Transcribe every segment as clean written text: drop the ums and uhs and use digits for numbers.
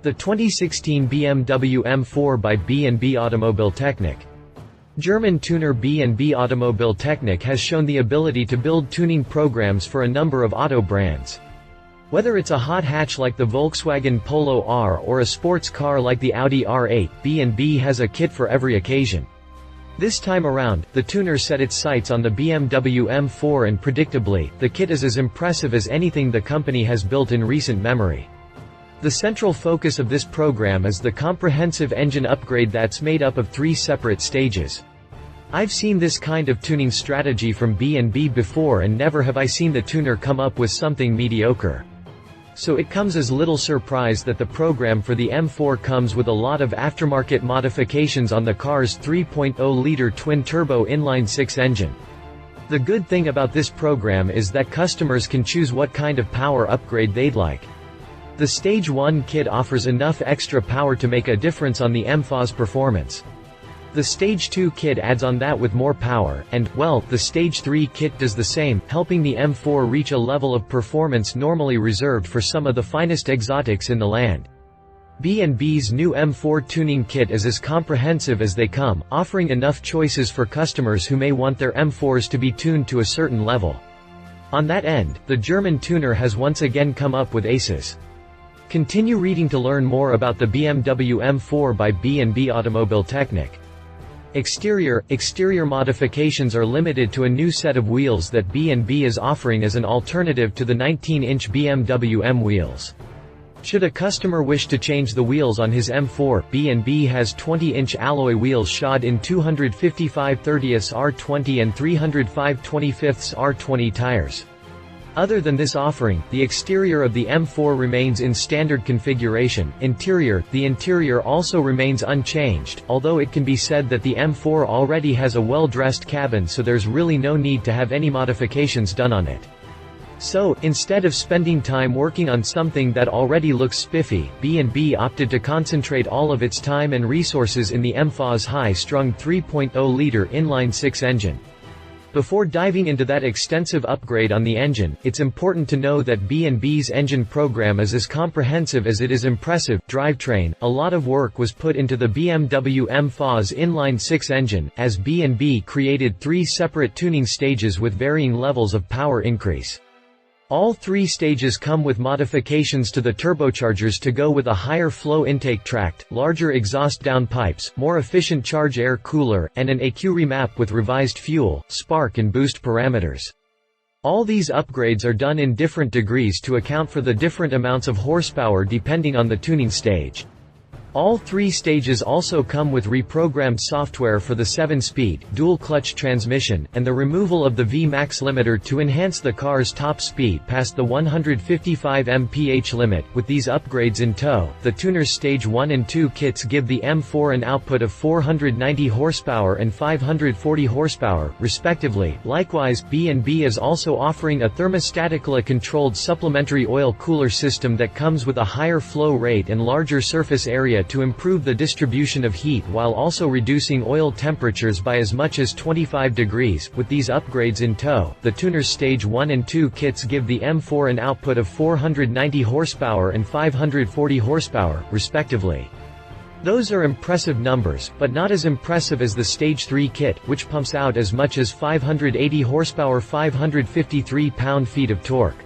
The 2016 BMW M4 by B&B Automobiltechnik. German tuner B&B Automobiltechnik has shown the ability to build tuning programs for a number of auto brands. Whether it's a hot hatch like the Volkswagen Polo R or a sports car like the Audi R8, B&B has a kit for every occasion. This time around, the tuner set its sights on the BMW M4 and predictably, the kit is as impressive as anything the company has built in recent memory. The central focus of this program is the comprehensive engine upgrade that's made up of 3 separate stages. I've seen this kind of tuning strategy from B&B before and never have I seen the tuner come up with something mediocre. So it comes as little surprise that the program for the M4 comes with a lot of aftermarket modifications on the car's 3.0-liter twin-turbo inline-six engine. The good thing about this program is that customers can choose what kind of power upgrade they'd like. The Stage 1 kit offers enough extra power to make a difference on the M4's performance. The Stage 2 kit adds on that with more power, and, well, the Stage 3 kit does the same, helping the M4 reach a level of performance normally reserved for some of the finest exotics in the land. B&B's new M4 tuning kit is as comprehensive as they come, offering enough choices for customers who may want their M4s to be tuned to a certain level. On that end, the German tuner has once again come up with aces. Continue reading to learn more about the BMW M4 by B&B Automobiltechnik. Exterior modifications are limited to a new set of wheels that B&B is offering as an alternative to the 19-inch BMW M wheels. Should a customer wish to change the wheels on his M4, B&B has 20-inch alloy wheels shod in 255/30 R20 and 305/25 R20 tires. Other than this offering, the exterior of the M4 remains in standard configuration. The interior also remains unchanged, although it can be said that the M4 already has a well-dressed cabin, so there's really no need to have any modifications done on it. So, instead of spending time working on something that already looks spiffy, B&B opted to concentrate all of its time and resources in the M4's high-strung 3.0-liter inline-six engine. Before diving into that extensive upgrade on the engine, it's important to know that B&B's engine program is as comprehensive as it is impressive. Drivetrain: a lot of work was put into the BMW M4's inline-six engine, as B&B created 3 separate tuning stages with varying levels of power increase. All 3 stages come with modifications to the turbochargers to go with a higher flow intake tract, larger exhaust downpipes, more efficient charge air cooler, and an EQ remap with revised fuel, spark and boost parameters. All these upgrades are done in different degrees to account for the different amounts of horsepower depending on the tuning stage. All 3 stages also come with reprogrammed software for the 7-speed, dual-clutch transmission, and the removal of the V-max limiter to enhance the car's top speed past the 155 mph limit. With these upgrades in tow, the tuner's Stage 1 and 2 kits give the M4 an output of 490 horsepower and 540 horsepower, respectively. Likewise, B&B is also offering a thermostatically controlled supplementary oil cooler system that comes with a higher flow rate and larger surface area to improve the distribution of heat while also reducing oil temperatures by as much as 25 degrees. With these upgrades in tow, the tuner's Stage 1 and 2 kits give the M4 an output of 490 horsepower and 540 horsepower, respectively. Those are impressive numbers, but not as impressive as the Stage 3 kit, which pumps out as much as 580 horsepower, 553 pound-feet of torque.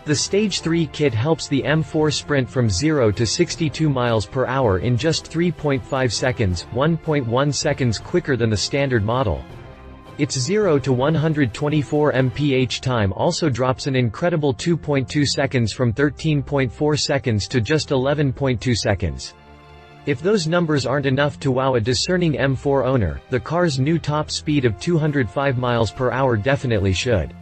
The Stage 3 kit helps the M4 sprint from 0 to 62 miles per hour in just 3.5 seconds, 1.1 seconds quicker than the standard model. Its 0 to 124 mph time also drops an incredible 2.2 seconds from 13.4 seconds to just 11.2 seconds. If those numbers aren't enough to wow a discerning M4 owner, the car's new top speed of 205 miles per hour definitely should.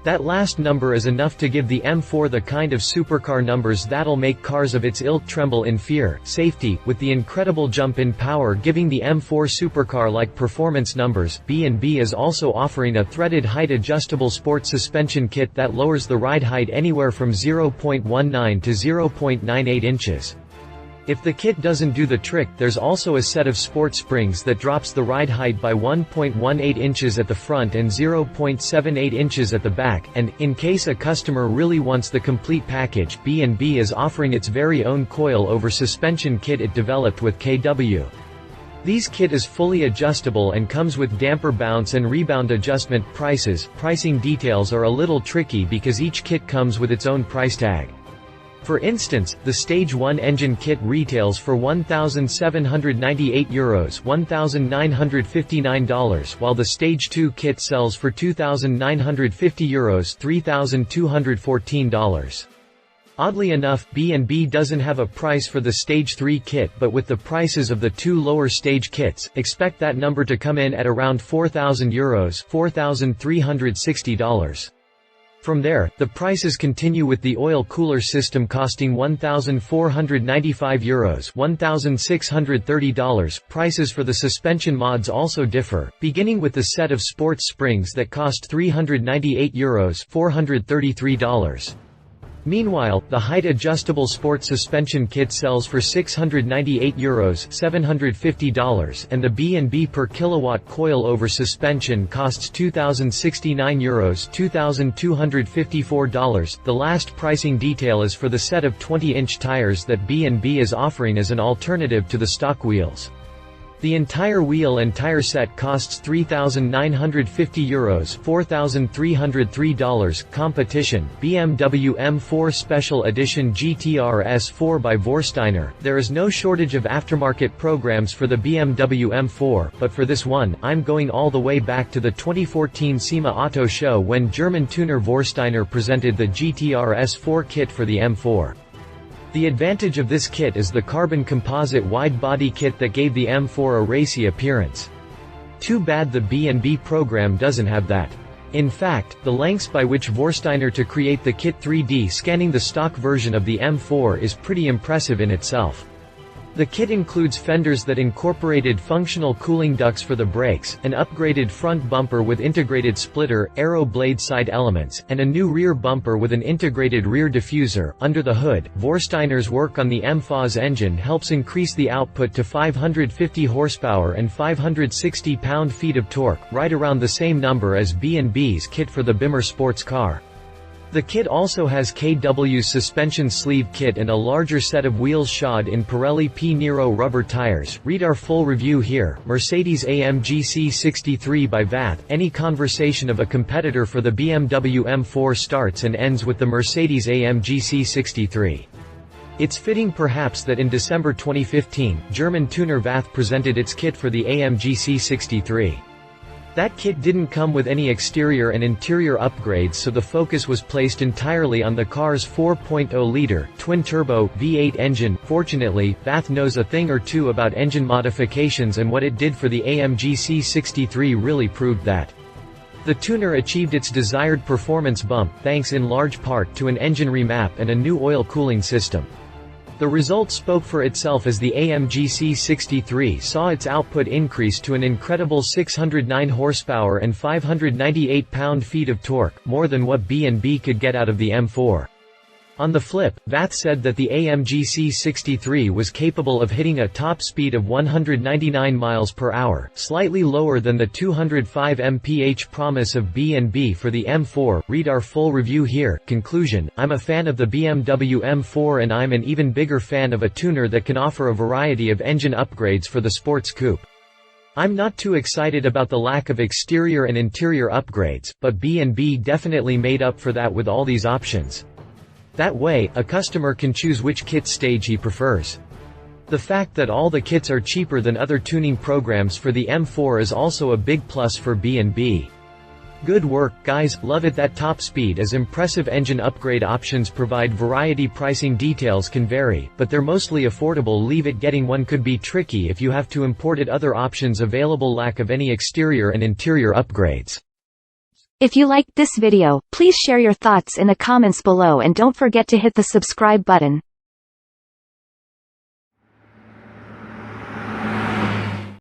That last number is enough to give the M4 the kind of supercar numbers that'll make cars of its ilk tremble in fear. Safety: with the incredible jump in power giving the M4 supercar-like performance numbers, B&B is also offering a threaded height-adjustable sport suspension kit that lowers the ride height anywhere from 0.19 to 0.98 inches. If the kit doesn't do the trick, there's also a set of sport springs that drops the ride height by 1.18 inches at the front and 0.78 inches at the back, and, in case a customer really wants the complete package, B&B is offering its very own coil-over suspension kit it developed with KW. This kit is fully adjustable and comes with damper bounce and rebound adjustment. Pricing details are a little tricky because each kit comes with its own price tag. For instance, the Stage 1 engine kit retails for €1,798, $1,959, while the Stage 2 kit sells for €2,950, $3,214. Oddly enough, B&B doesn't have a price for the Stage 3 kit, but with the prices of the two lower stage kits, expect that number to come in at around €4,000, $4,360. From there, the prices continue with the oil cooler system costing €1,495, $1,630. Prices for the suspension mods also differ, beginning with the set of sports springs that cost €398, $433. Meanwhile, the height-adjustable sport suspension kit sells for €698, $750, and the B&B per kilowatt coil-over suspension costs €2,069, $2,254. The last pricing detail is for the set of 20-inch tires that B&B is offering as an alternative to the stock wheels. The entire wheel and tire set costs €3,950, $4,303. Competition: BMW M4 Special Edition GTR S4 by Vorsteiner. There is no shortage of aftermarket programs for the BMW M4, but for this one, I'm going all the way back to the 2014 SEMA Auto Show when German tuner Vorsteiner presented the GTR S4 kit for the M4. The advantage of this kit is the carbon composite wide-body kit that gave the M4 a racy appearance. Too bad the B&B program doesn't have that. In fact, the lengths by which Vorsteiner to create the kit 3D scanning the stock version of the M4 is pretty impressive in itself. The kit includes fenders that incorporated functional cooling ducts for the brakes, an upgraded front bumper with integrated splitter, aero blade side elements, and a new rear bumper with an integrated rear diffuser. Under the hood, Vorsteiner's work on the M4's engine helps increase the output to 550 horsepower and 560 pound-feet of torque, right around the same number as B&B's kit for the Bimmer sports car. The kit also has KW's suspension sleeve kit and a larger set of wheels shod in Pirelli P Nero rubber tires. Read our full review here. Mercedes-AMG C63 by VATH. Any conversation of a competitor for the BMW M4 starts and ends with the Mercedes-AMG C63. It's fitting perhaps that in December 2015, German tuner VATH presented its kit for the AMG C63. That kit didn't come with any exterior and interior upgrades, so the focus was placed entirely on the car's 4.0-liter, twin-turbo, V8 engine. Fortunately, VATH knows a thing or two about engine modifications, and what it did for the AMG C63 really proved that. The tuner achieved its desired performance bump, thanks in large part to an engine remap and a new oil cooling system. The result spoke for itself as the AMG C63 saw its output increase to an incredible 609 horsepower and 598 pound-feet of torque, more than what B&B could get out of the M4. On the flip, VATH said that the AMG C63 was capable of hitting a top speed of 199 miles per hour, slightly lower than the 205 mph promise of B&B for the M4. Read our full review here. Conclusion: I'm a fan of the BMW M4, and I'm an even bigger fan of a tuner that can offer a variety of engine upgrades for the sports coupe. I'm not too excited about the lack of exterior and interior upgrades, but B&B definitely made up for that with all these options. That way, a customer can choose which kit stage he prefers. The fact that all the kits are cheaper than other tuning programs for the M4 is also a big plus for B&B. Good work, guys, love it. That top speed as impressive engine upgrade options provide variety. Pricing details can vary, but they're mostly affordable. Leave it getting one could be tricky if you have to import it. Other options available: lack of any exterior and interior upgrades. If you liked this video, please share your thoughts in the comments below and don't forget to hit the subscribe button.